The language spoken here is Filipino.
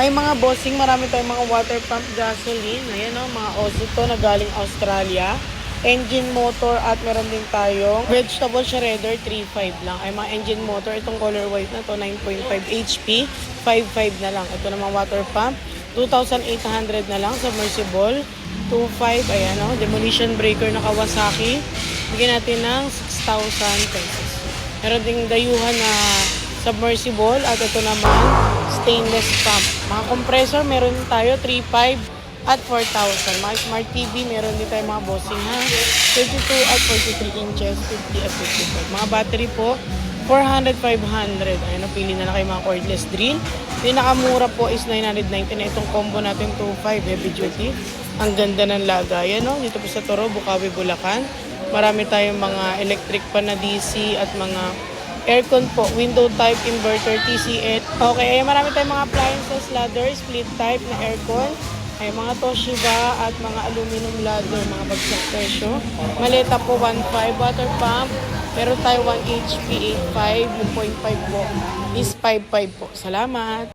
Ay mga bossing, marami tayong mga water pump gasoline. Ayan o, mga Ozzy to na galing Australia. Engine motor at meron din tayong vegetable shredder, 3.5 lang. Ay mga engine motor, itong color white na to, 9.5 HP, 5.5 na lang. Ito naman water pump, 2,800 na lang. Submersible, 2.5. Ayan o, demolition breaker na Kawasaki. Bigyan natin ng 6,000 pesos. Meron ding dayuhan na submersible at ito naman stainless pump. Mga compressor meron tayo 3.5 at 4,000. Mga smart TV meron din tayo mga bossing ha. 32 at 43 inches, 50 at 55. Mga battery po 400, 500. Ayun, pili na lang kayo mga cordless drill. Pinakamura po is 990 na itong combo natin 2.5 heavy duty. Ang ganda ng lagayan no. Dito po sa Toro, Bukawi, Bulacan. Marami tayong mga electric pa na DC at mga aircon po, window type, inverter, TCN. Okay, ay marami tayong mga appliances, ladder, split type na aircon. Ay mga Toshiba at mga aluminum ladder, mga bagsak presyo. Maleta po 1.5, water pump. Meron tayo 1 HP 8.5, yung 0.5 po is 5.5 po. Salamat!